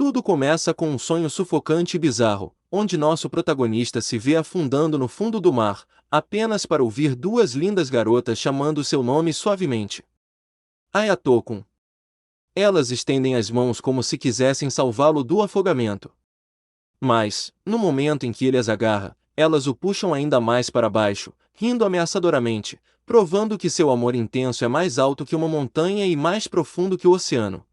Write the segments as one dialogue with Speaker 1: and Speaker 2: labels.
Speaker 1: Tudo começa com um sonho sufocante e bizarro, onde nosso protagonista se vê afundando no fundo do mar, apenas para ouvir duas lindas garotas chamando seu nome suavemente. Ayatokun. Elas estendem as mãos como se quisessem salvá-lo do afogamento. Mas, no momento em que ele as agarra, elas o puxam ainda mais para baixo, rindo ameaçadoramente, provando que seu amor intenso é mais alto que uma montanha e mais profundo que o oceano.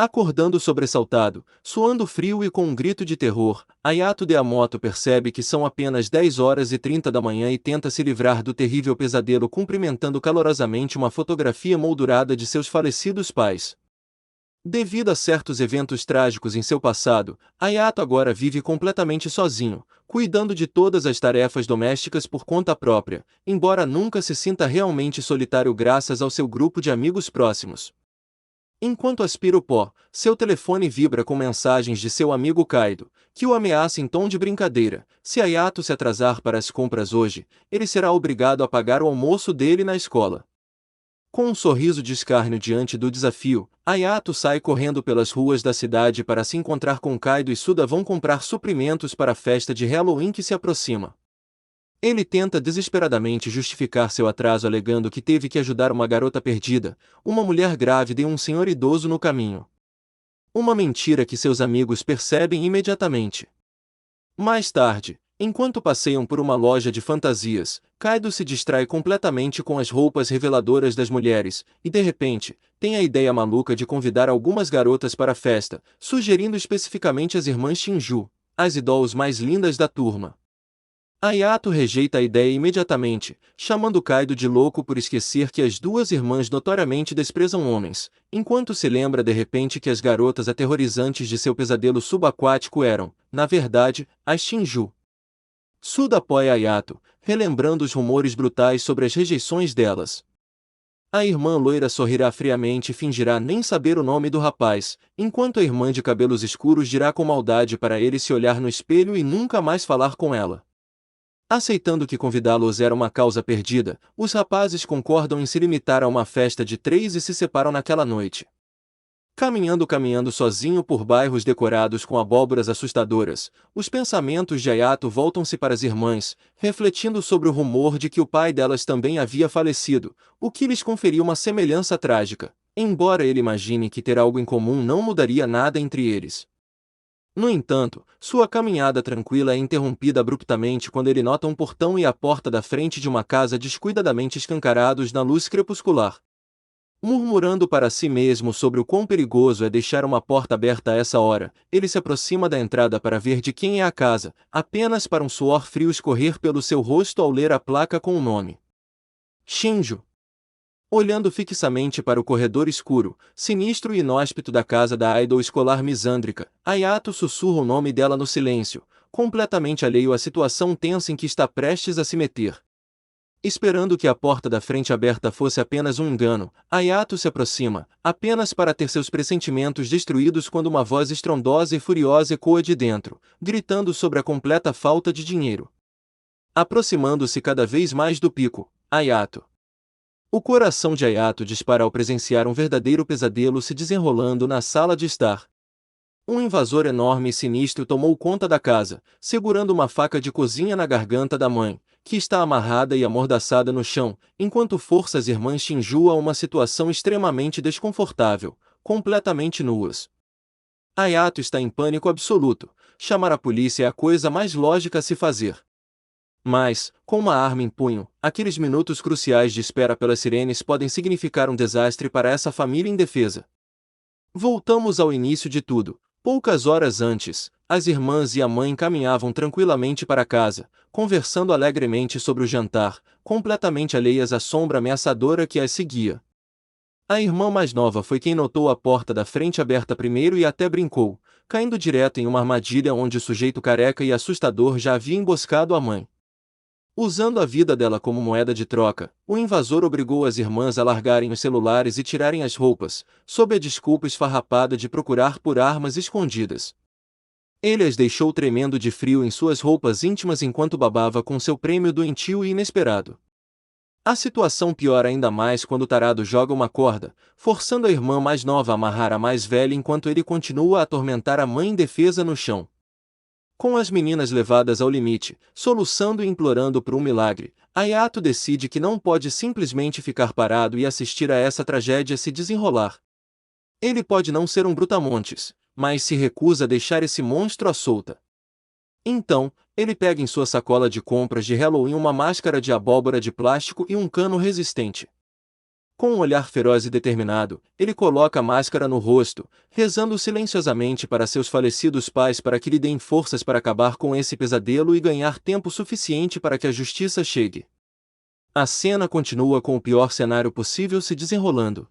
Speaker 1: Acordando sobressaltado, suando frio e com um grito de terror, Ayato Deamoto percebe que são apenas 10h30 da manhã e tenta se livrar do terrível pesadelo cumprimentando calorosamente uma fotografia moldurada de seus falecidos pais. Devido a certos eventos trágicos em seu passado, Ayato agora vive completamente sozinho, cuidando de todas as tarefas domésticas por conta própria, embora nunca se sinta realmente solitário graças ao seu grupo de amigos próximos. Enquanto aspira o pó, seu telefone vibra com mensagens de seu amigo Kaido, que o ameaça em tom de brincadeira. Se Ayato se atrasar para as compras hoje, ele será obrigado a pagar o almoço dele na escola. Com um sorriso de escárnio diante do desafio, Ayato sai correndo pelas ruas da cidade para se encontrar com Kaido e Suda vão comprar suprimentos para a festa de Halloween que se aproxima. Ele tenta desesperadamente justificar seu atraso alegando que teve que ajudar uma garota perdida, uma mulher grávida e um senhor idoso no caminho. Uma mentira que seus amigos percebem imediatamente. Mais tarde, enquanto passeiam por uma loja de fantasias, Kaido se distrai completamente com as roupas reveladoras das mulheres, e de repente, tem a ideia maluca de convidar algumas garotas para a festa, sugerindo especificamente as irmãs Shinju, as idols mais lindas da turma. Ayato rejeita a ideia imediatamente, chamando Kaido de louco por esquecer que as duas irmãs notoriamente desprezam homens, enquanto se lembra de repente que as garotas aterrorizantes de seu pesadelo subaquático eram, na verdade, as Shinju. Suda apoia Ayato, relembrando os rumores brutais sobre as rejeições delas. A irmã loira sorrirá friamente e fingirá nem saber o nome do rapaz, enquanto a irmã de cabelos escuros dirá com maldade para ele se olhar no espelho e nunca mais falar com ela. Aceitando que convidá-los era uma causa perdida, os rapazes concordam em se limitar a uma festa de 3 e se separam naquela noite. Caminhando sozinho por bairros decorados com abóboras assustadoras, os pensamentos de Ayato voltam-se para as irmãs, refletindo sobre o rumor de que o pai delas também havia falecido, o que lhes conferia uma semelhança trágica, embora ele imagine que ter algo em comum não mudaria nada entre eles. No entanto, sua caminhada tranquila é interrompida abruptamente quando ele nota um portão e a porta da frente de uma casa descuidadamente escancarados na luz crepuscular. Murmurando para si mesmo sobre o quão perigoso é deixar uma porta aberta a essa hora, ele se aproxima da entrada para ver de quem é a casa, apenas para um suor frio escorrer pelo seu rosto ao ler a placa com o nome. Shinju. Olhando fixamente para o corredor escuro, sinistro e inóspito da casa da idol escolar misândrica, Ayato sussurra o nome dela no silêncio, completamente alheio à situação tensa em que está prestes a se meter. Esperando que a porta da frente aberta fosse apenas um engano, Ayato se aproxima, apenas para ter seus pressentimentos destruídos quando uma voz estrondosa e furiosa ecoa de dentro, gritando sobre a completa falta de dinheiro. Aproximando-se cada vez mais do pico, Ayato. O coração de Ayato dispara ao presenciar um verdadeiro pesadelo se desenrolando na sala de estar. Um invasor enorme e sinistro tomou conta da casa, segurando uma faca de cozinha na garganta da mãe, que está amarrada e amordaçada no chão, enquanto força as irmãs Shinju a uma situação extremamente desconfortável, completamente nuas. Ayato está em pânico absoluto. Chamar a polícia é a coisa mais lógica a se fazer. Mas, com uma arma em punho, aqueles minutos cruciais de espera pelas sirenes podem significar um desastre para essa família indefesa. Voltamos ao início de tudo. Poucas horas antes, as irmãs e a mãe caminhavam tranquilamente para casa, conversando alegremente sobre o jantar, completamente alheias à sombra ameaçadora que as seguia. A irmã mais nova foi quem notou a porta da frente aberta primeiro e até brincou, caindo direto em uma armadilha onde o sujeito careca e assustador já havia emboscado a mãe. Usando a vida dela como moeda de troca, o invasor obrigou as irmãs a largarem os celulares e tirarem as roupas, sob a desculpa esfarrapada de procurar por armas escondidas. Ele as deixou tremendo de frio em suas roupas íntimas enquanto babava com seu prêmio doentio e inesperado. A situação piora ainda mais quando o tarado joga uma corda, forçando a irmã mais nova a amarrar a mais velha enquanto ele continua a atormentar a mãe indefesa no chão. Com as meninas levadas ao limite, soluçando e implorando por um milagre, Hayato decide que não pode simplesmente ficar parado e assistir a essa tragédia se desenrolar. Ele pode não ser um brutamontes, mas se recusa a deixar esse monstro à solta. Então, ele pega em sua sacola de compras de Halloween uma máscara de abóbora de plástico e um cano resistente. Com um olhar feroz e determinado, ele coloca a máscara no rosto, rezando silenciosamente para seus falecidos pais para que lhe deem forças para acabar com esse pesadelo e ganhar tempo suficiente para que a justiça chegue. A cena continua com o pior cenário possível se desenrolando.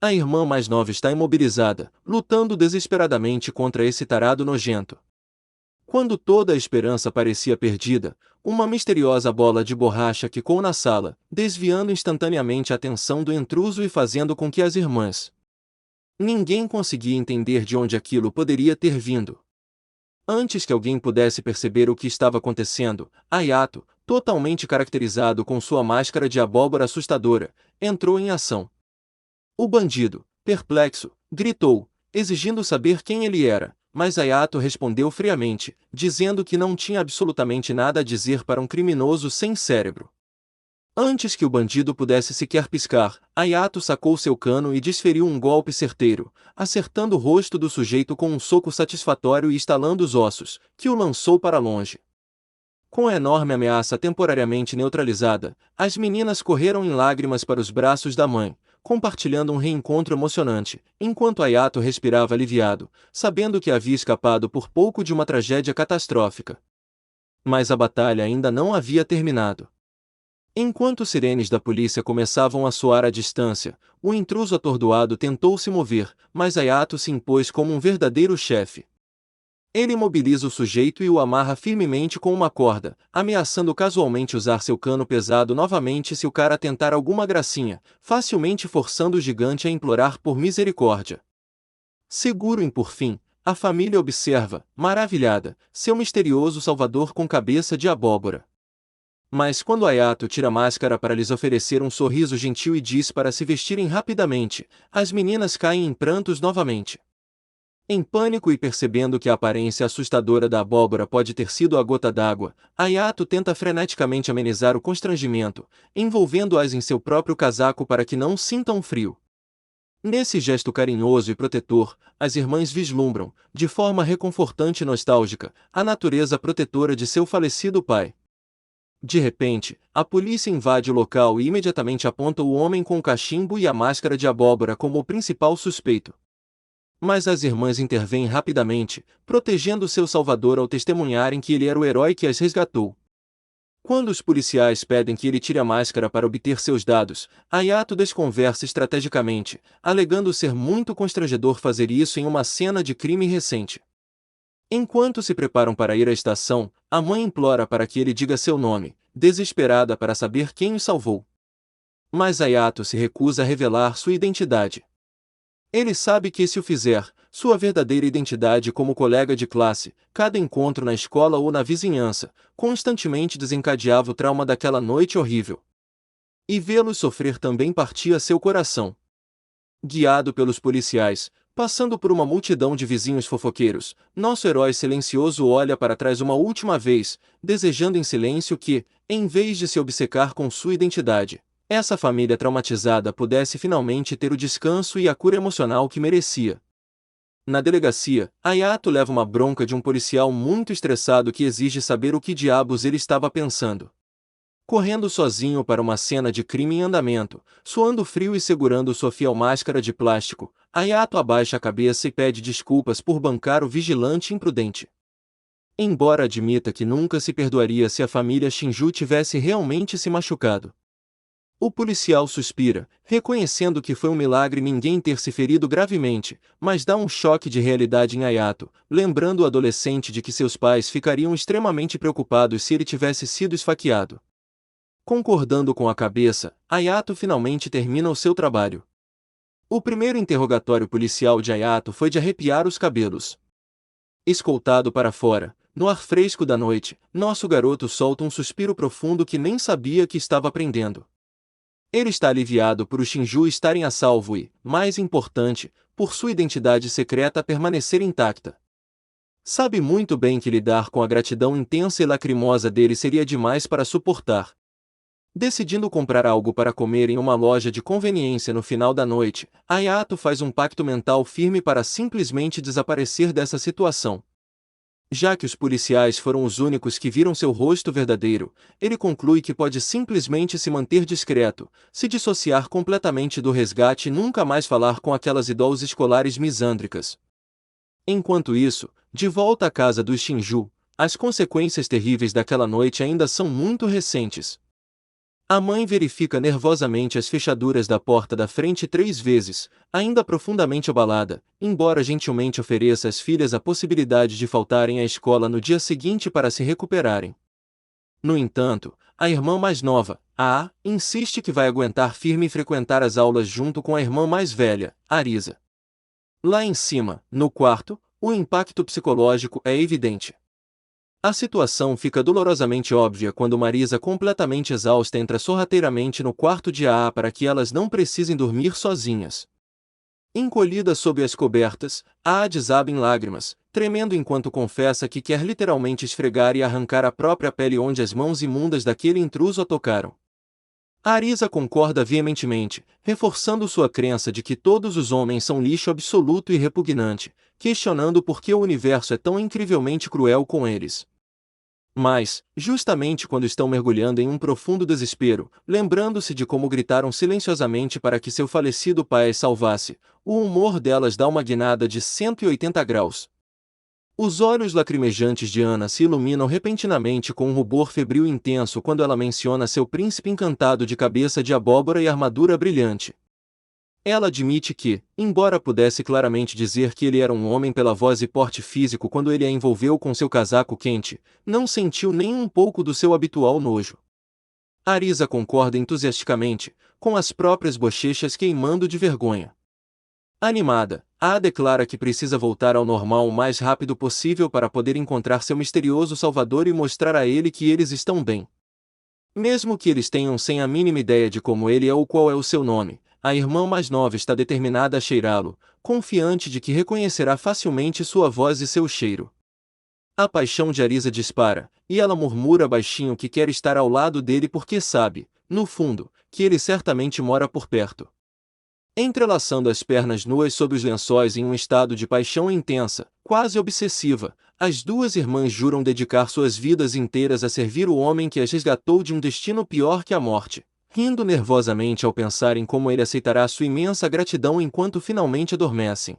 Speaker 1: A irmã mais nova está imobilizada, lutando desesperadamente contra esse tarado nojento. Quando toda a esperança parecia perdida, uma misteriosa bola de borracha quicou na sala, desviando instantaneamente a atenção do intruso e fazendo com que as irmãs. Ninguém conseguia entender de onde aquilo poderia ter vindo. Antes que alguém pudesse perceber o que estava acontecendo, Hayato, totalmente caracterizado com sua máscara de abóbora assustadora, entrou em ação. O bandido, perplexo, gritou, exigindo saber quem ele era. Mas Hayato respondeu friamente, dizendo que não tinha absolutamente nada a dizer para um criminoso sem cérebro. Antes que o bandido pudesse sequer piscar, Hayato sacou seu cano e desferiu um golpe certeiro, acertando o rosto do sujeito com um soco satisfatório e estalando os ossos, que o lançou para longe. Com a enorme ameaça temporariamente neutralizada, as meninas correram em lágrimas para os braços da mãe, compartilhando um reencontro emocionante, enquanto Hayato respirava aliviado, sabendo que havia escapado por pouco de uma tragédia catastrófica. Mas a batalha ainda não havia terminado. Enquanto sirenes da polícia começavam a soar à distância, o intruso atordoado tentou se mover, mas Hayato se impôs como um verdadeiro chefe. Ele imobiliza o sujeito e o amarra firmemente com uma corda, ameaçando casualmente usar seu cano pesado novamente se o cara tentar alguma gracinha, facilmente forçando o gigante a implorar por misericórdia. Seguro por fim, a família observa, maravilhada, seu misterioso salvador com cabeça de abóbora. Mas quando Hayato tira a máscara para lhes oferecer um sorriso gentil e diz para se vestirem rapidamente, as meninas caem em prantos novamente. Em pânico e percebendo que a aparência assustadora da abóbora pode ter sido a gota d'água, Hayato tenta freneticamente amenizar o constrangimento, envolvendo-as em seu próprio casaco para que não sintam frio. Nesse gesto carinhoso e protetor, as irmãs vislumbram, de forma reconfortante e nostálgica, a natureza protetora de seu falecido pai. De repente, a polícia invade o local e imediatamente aponta o homem com o cachimbo e a máscara de abóbora como o principal suspeito. Mas as irmãs intervêm rapidamente, protegendo seu salvador ao testemunharem que ele era o herói que as resgatou. Quando os policiais pedem que ele tire a máscara para obter seus dados, Hayato desconversa estrategicamente, alegando ser muito constrangedor fazer isso em uma cena de crime recente. Enquanto se preparam para ir à estação, a mãe implora para que ele diga seu nome, desesperada para saber quem o salvou. Mas Hayato se recusa a revelar sua identidade. Ele sabe que se o fizer, sua verdadeira identidade como colega de classe, cada encontro na escola ou na vizinhança, constantemente desencadeava o trauma daquela noite horrível. E vê-los sofrer também partia seu coração. Guiado pelos policiais, passando por uma multidão de vizinhos fofoqueiros, nosso herói silencioso olha para trás uma última vez, desejando em silêncio que, em vez de se obcecar com sua identidade, essa família traumatizada pudesse finalmente ter o descanso e a cura emocional que merecia. Na delegacia, Hayato leva uma bronca de um policial muito estressado que exige saber o que diabos ele estava pensando. Correndo sozinho para uma cena de crime em andamento, suando frio e segurando sua fiel máscara de plástico, Hayato abaixa a cabeça e pede desculpas por bancar o vigilante imprudente. Embora admita que nunca se perdoaria se a família Shinju tivesse realmente se machucado. O policial suspira, reconhecendo que foi um milagre ninguém ter se ferido gravemente, mas dá um choque de realidade em Hayato, lembrando o adolescente de que seus pais ficariam extremamente preocupados se ele tivesse sido esfaqueado. Concordando com a cabeça, Hayato finalmente termina o seu trabalho. O primeiro interrogatório policial de Hayato foi de arrepiar os cabelos. Escoltado para fora, no ar fresco da noite, nosso garoto solta um suspiro profundo que nem sabia que estava aprendendo. Ele está aliviado por os Shinju estarem a salvo e, mais importante, por sua identidade secreta permanecer intacta. Sabe muito bem que lidar com a gratidão intensa e lacrimosa dele seria demais para suportar. Decidindo comprar algo para comer em uma loja de conveniência no final da noite, Ayato faz um pacto mental firme para simplesmente desaparecer dessa situação. Já que os policiais foram os únicos que viram seu rosto verdadeiro, ele conclui que pode simplesmente se manter discreto, se dissociar completamente do resgate e nunca mais falar com aquelas idols escolares misândricas. Enquanto isso, de volta à casa dos Shinju, as consequências terríveis daquela noite ainda são muito recentes. A mãe verifica nervosamente as fechaduras da porta da frente 3 vezes, ainda profundamente abalada, embora gentilmente ofereça às filhas a possibilidade de faltarem à escola no dia seguinte para se recuperarem. No entanto, a irmã mais nova, a insiste que vai aguentar firme e frequentar as aulas junto com a irmã mais velha, Arisa. Lá em cima, no quarto, o impacto psicológico é evidente. A situação fica dolorosamente óbvia quando Marisa, completamente exausta, entra sorrateiramente no quarto de A para que elas não precisem dormir sozinhas. Encolhida sob as cobertas, A desaba em lágrimas, tremendo enquanto confessa que quer literalmente esfregar e arrancar a própria pele onde as mãos imundas daquele intruso a tocaram. Arisa concorda veementemente, reforçando sua crença de que todos os homens são lixo absoluto e repugnante, questionando por que o universo é tão incrivelmente cruel com eles. Mas, justamente quando estão mergulhando em um profundo desespero, lembrando-se de como gritaram silenciosamente para que seu falecido pai as salvasse, o humor delas dá uma guinada de 180 graus. Os olhos lacrimejantes de Ana se iluminam repentinamente com um rubor febril intenso quando ela menciona seu príncipe encantado de cabeça de abóbora e armadura brilhante. Ela admite que, embora pudesse claramente dizer que ele era um homem pela voz e porte físico quando ele a envolveu com seu casaco quente, não sentiu nem um pouco do seu habitual nojo. Arisa concorda entusiasticamente, com as próprias bochechas queimando de vergonha. Animada, A declara que precisa voltar ao normal o mais rápido possível para poder encontrar seu misterioso salvador e mostrar a ele que eles estão bem. Mesmo que eles tenham sem a mínima ideia de como ele é ou qual é o seu nome, a irmã mais nova está determinada a cheirá-lo, confiante de que reconhecerá facilmente sua voz e seu cheiro. A paixão de Arisa dispara, e ela murmura baixinho que quer estar ao lado dele porque sabe, no fundo, que ele certamente mora por perto. Entrelaçando as pernas nuas sob os lençóis em um estado de paixão intensa, quase obsessiva, as duas irmãs juram dedicar suas vidas inteiras a servir o homem que as resgatou de um destino pior que a morte, rindo nervosamente ao pensar em como ele aceitará sua imensa gratidão enquanto finalmente adormecem.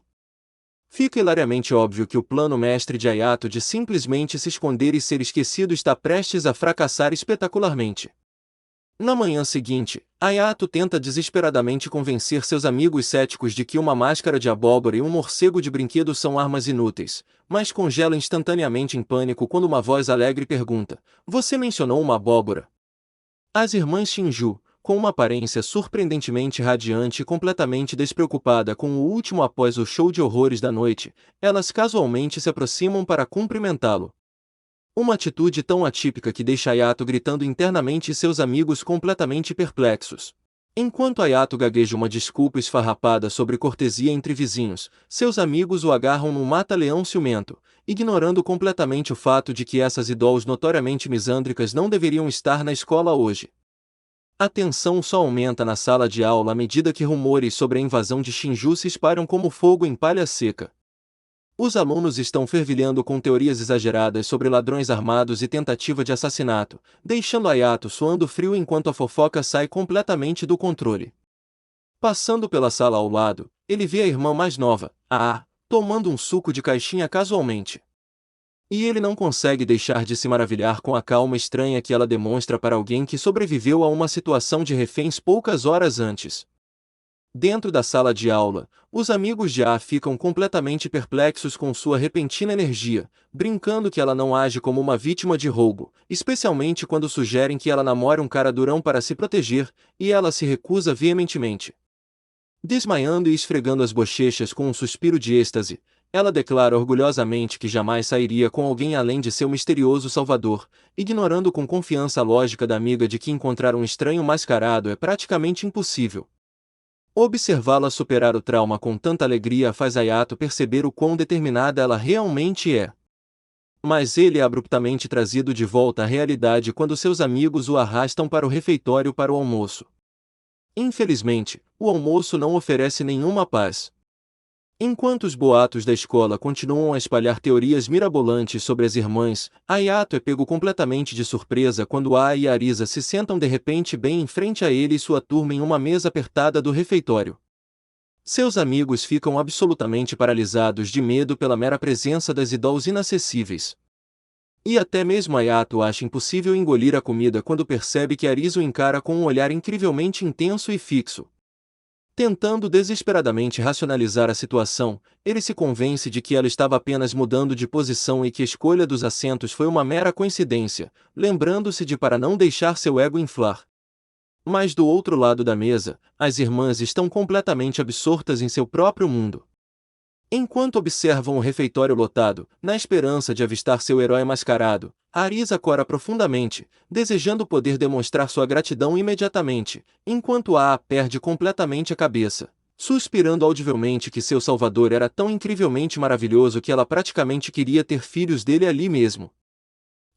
Speaker 1: Fica hilariamente óbvio que o plano mestre de Ayato de simplesmente se esconder e ser esquecido está prestes a fracassar espetacularmente. Na manhã seguinte, Ayato tenta desesperadamente convencer seus amigos céticos de que uma máscara de abóbora e um morcego de brinquedo são armas inúteis, mas congela instantaneamente em pânico quando uma voz alegre pergunta: "Você mencionou uma abóbora?" As irmãs Shinju, com uma aparência surpreendentemente radiante e completamente despreocupada com o último após o show de horrores da noite, elas casualmente se aproximam para cumprimentá-lo. Uma atitude tão atípica que deixa Ayato gritando internamente e seus amigos completamente perplexos. Enquanto Ayato gagueja uma desculpa esfarrapada sobre cortesia entre vizinhos, seus amigos o agarram num mata-leão ciumento, ignorando completamente o fato de que essas idols notoriamente misândricas não deveriam estar na escola hoje. A tensão só aumenta na sala de aula à medida que rumores sobre a invasão de Shinju se espalham como fogo em palha seca. Os alunos estão fervilhando com teorias exageradas sobre ladrões armados e tentativa de assassinato, deixando Ayato suando frio enquanto a fofoca sai completamente do controle. Passando pela sala ao lado, ele vê a irmã mais nova, a tomando um suco de caixinha casualmente. E ele não consegue deixar de se maravilhar com a calma estranha que ela demonstra para alguém que sobreviveu a uma situação de reféns poucas horas antes. Dentro da sala de aula, os amigos de A ficam completamente perplexos com sua repentina energia, brincando que ela não age como uma vítima de roubo, especialmente quando sugerem que ela namore um cara durão para se proteger, e ela se recusa veementemente. Desmaiando e esfregando as bochechas com um suspiro de êxtase, ela declara orgulhosamente que jamais sairia com alguém além de seu misterioso salvador, ignorando com confiança a lógica da amiga de que encontrar um estranho mascarado é praticamente impossível. Observá-la superar o trauma com tanta alegria faz Hayato perceber o quão determinada ela realmente é. Mas ele é abruptamente trazido de volta à realidade quando seus amigos o arrastam para o refeitório para o almoço. Infelizmente, o almoço não oferece nenhuma paz. Enquanto os boatos da escola continuam a espalhar teorias mirabolantes sobre as irmãs, Hayato é pego completamente de surpresa quando Ai e Arisa se sentam de repente bem em frente a ele e sua turma em uma mesa apertada do refeitório. Seus amigos ficam absolutamente paralisados de medo pela mera presença das idols inacessíveis. E até mesmo Hayato acha impossível engolir a comida quando percebe que Arisa o encara com um olhar incrivelmente intenso e fixo. Tentando desesperadamente racionalizar a situação, ele se convence de que ela estava apenas mudando de posição e que a escolha dos assentos foi uma mera coincidência, lembrando-se de para não deixar seu ego inflar. Mas do outro lado da mesa, as irmãs estão completamente absortas em seu próprio mundo. Enquanto observam o refeitório lotado, na esperança de avistar seu herói mascarado, Arisa cora profundamente, desejando poder demonstrar sua gratidão imediatamente, enquanto A perde completamente a cabeça, suspirando audivelmente que seu salvador era tão incrivelmente maravilhoso que ela praticamente queria ter filhos dele ali mesmo.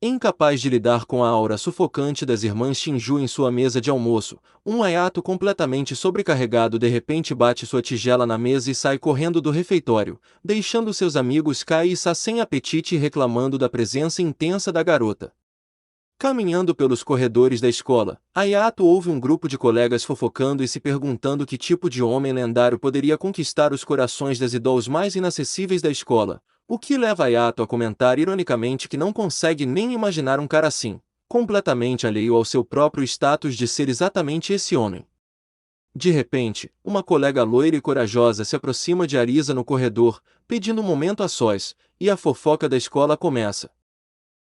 Speaker 1: Incapaz de lidar com a aura sufocante das irmãs Shinju em sua mesa de almoço, um Hayato completamente sobrecarregado de repente bate sua tigela na mesa e sai correndo do refeitório, deixando seus amigos Kai e Sa sem apetite e reclamando da presença intensa da garota. Caminhando pelos corredores da escola, Hayato ouve um grupo de colegas fofocando e se perguntando que tipo de homem lendário poderia conquistar os corações das idols mais inacessíveis da escola, o que leva Hayato a comentar ironicamente que não consegue nem imaginar um cara assim, completamente alheio ao seu próprio status de ser exatamente esse homem. De repente, uma colega loira e corajosa se aproxima de Arisa no corredor, pedindo um momento a sós, e a fofoca da escola começa.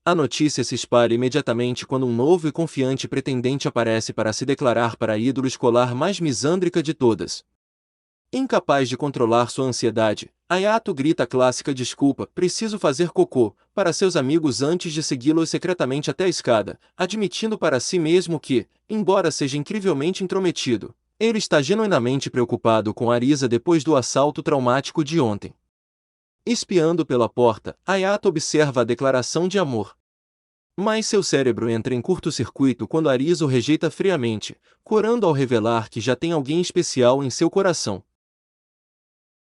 Speaker 1: A notícia se espalha imediatamente quando um novo e confiante pretendente aparece para se declarar para a ídolo escolar mais misândrica de todas. Incapaz de controlar sua ansiedade, Hayato grita a clássica desculpa, preciso fazer cocô, para seus amigos antes de segui-los secretamente até a escada, admitindo para si mesmo que, embora seja incrivelmente intrometido, ele está genuinamente preocupado com Arisa depois do assalto traumático de ontem. Espiando pela porta, Hayato observa a declaração de amor. Mas seu cérebro entra em curto-circuito quando Arisa o rejeita friamente, corando ao revelar que já tem alguém especial em seu coração.